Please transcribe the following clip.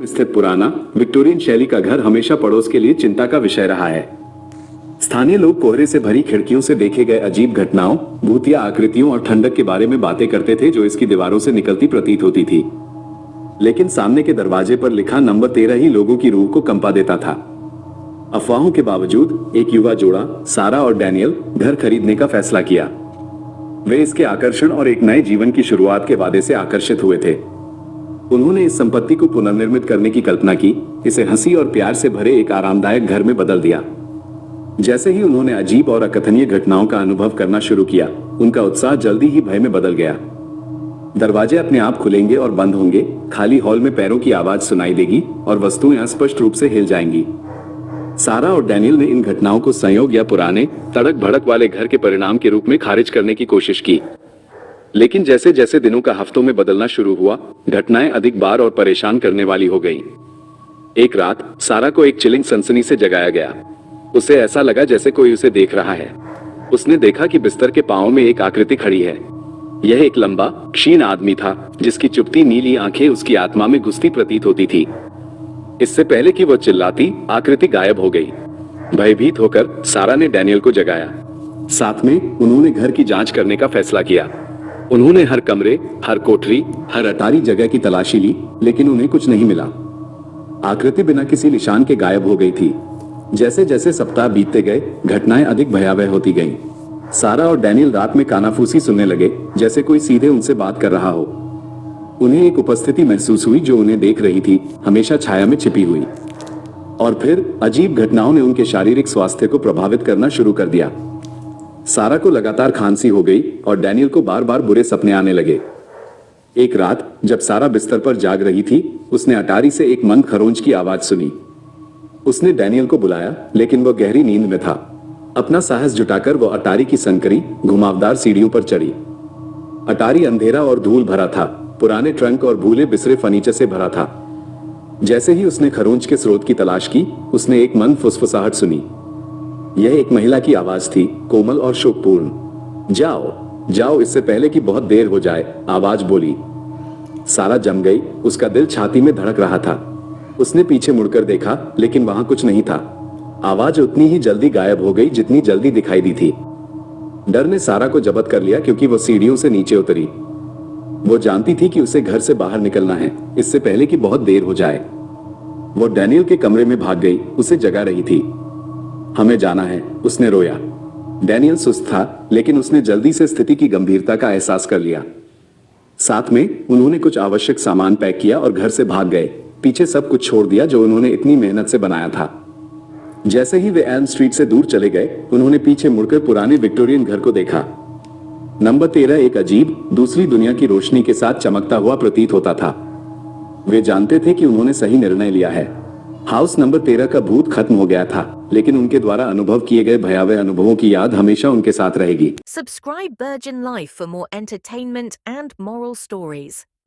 स्थित पुराना विक्टोरियन शैली का घर हमेशा पड़ोस के लिए चिंता का विषय रहा है। स्थानीय लोग कोहरे से भरी खिड़कियों से देखे गए अजीब घटनाओं, भूतिया आकृतियों और ठंडक के बारे में बातें करते थे जो इसकी दीवारों से निकलती प्रतीत होती थी। लेकिन सामने के दरवाजे पर लिखा नंबर 13 ही लोगों की रूह को कंपा देता था। अफवाहों के बावजूद एक युवा जोड़ा, सारा और डैनियल, घर खरीदने का फैसला किया। वे इसके आकर्षण और एक नए जीवन की शुरुआत के वादे से आकर्षित हुए थे। उन्होंने इस संपत्ति को पुनर्निर्मित करने की कल्पना की, इसे हंसी और प्यार से भरे एक आरामदायक घर में बदल दिया। जैसे ही उन्होंने अजीब और अकथनीय घटनाओं का अनुभव करना शुरू किया, उनका उत्साह जल्दी ही भय में बदल गया। दरवाजे अपने आप खुलेंगे और बंद होंगे, खाली हॉल में पैरों की आवाज सुनाई देगी और वस्तुएं अस्पष्ट रूप से हिल जाएंगी। सारा और डैनियल ने इन घटनाओं को संयोग या पुराने तड़क भड़क वाले घर के परिणाम के रूप में खारिज करने की कोशिश की। लेकिन जैसे जैसे दिनों का हफ्तों में बदलना शुरू हुआ, घटनाएं अधिक बार और परेशान करने वाली हो गईं। एक रात सारा को एक चिलिंग सनसनी से जगाया गया। उसे ऐसा लगा जैसे कोई उसे देख रहा है। उसने देखा कि बिस्तर के पांव में एक आकृति खड़ी है। यह एक लंबा, क्षीण आदमी था जिसकी चुभती नीली आंखें उसकी आत्मा में घुसती प्रतीत होती थी। इससे पहले कि वो चिल्लाती, आकृति गायब हो गई। भयभीत होकर सारा ने डैनियल को जगाया। साथ में उन्होंने घर की जांच करने का फैसला किया। उन्होंने हर कमरे, हर कोठरी, हर अटारी जगह की तलाशी ली, लेकिन उन्हें कुछ नहीं मिला। आकृति बिना किसी निशान के गायब हो गई थी। जैसे जैसे सप्ताह बीतते गए, घटनाएं अधिक भयावह होती गईं। सारा और डैनियल रात में कानाफूसी सुनने लगे, जैसे कोई सीधे उनसे बात कर रहा हो। उन्हें एक उपस्थिति महसूस हुई जो उन्हें देख रही थी, हमेशा छाया में छिपी हुई। और फिर अजीब घटनाओं ने उनके शारीरिक स्वास्थ्य को प्रभावित करना शुरू कर दिया। सारा को लगातार खांसी हो गई और डैनियल को बार बार बुरे सपने आने लगे। एक रात जब सारा बिस्तर पर जाग रही थी, उसने अटारी से एक मंद खरोंच की आवाज सुनी। उसने डैनियल को बुलाया, लेकिन वह गहरी नींद में था। अपना साहस जुटाकर वह अटारी की संकरी, घुमावदार सीढ़ियों पर चढ़ी। अटारी अंधेरा और धूल भरा था, पुराने ट्रंक और भूले बिसरे फर्नीचर से भरा था। जैसे ही उसने खरोंच के स्रोत की तलाश की, उसने एक मंद फुसफुसाहट सुनी। यह एक महिला की आवाज थी, कोमल और शोकपूर्ण। जाओ जाओ, इससे पहले कि बहुत देर हो जाए, आवाज बोली। सारा जम गई, उसका दिल छाती में धड़क रहा था। उसने पीछे मुड़कर देखा, लेकिन वहां कुछ नहीं था। आवाज उतनी ही जल्दी गायब हो गई जितनी जल्दी दिखाई दी थी। डर ने सारा को जब्त कर लिया क्योंकि वो सीढ़ियों से नीचे उतरी। वो जानती थी कि उसे घर से बाहर निकलना है, इससे पहले कि बहुत देर हो जाए। वो डैनियल के कमरे में भाग गई, उसे जगा रही थी। हमें जाना है, उसने रोया। डैनियल सुस्त था, लेकिन उसने जल्दी से स्थिति की गंभीरता का एहसास कर लिया। साथ में उन्होंने कुछ आवश्यक सामान पैक किया और घर से भाग गए, पीछे सब कुछ छोड़ दिया जो उन्होंने इतनी मेहनत से बनाया था। जैसे ही वे एल्म स्ट्रीट से दूर चले गए, उन्होंने पीछे मुड़कर पुराने विक्टोरियन घर को देखा। नंबर 13 एक अजीब, दूसरी दुनिया की रोशनी के साथ चमकता हुआ प्रतीत होता था। वे जानते थे कि उन्होंने सही निर्णय लिया है। हाउस नंबर 13 का भूत खत्म हो गया था, लेकिन उनके द्वारा अनुभव किए गए भयावह अनुभवों की याद हमेशा उनके साथ रहेगी। Subscribe Virgin Life for more entertainment and moral stories.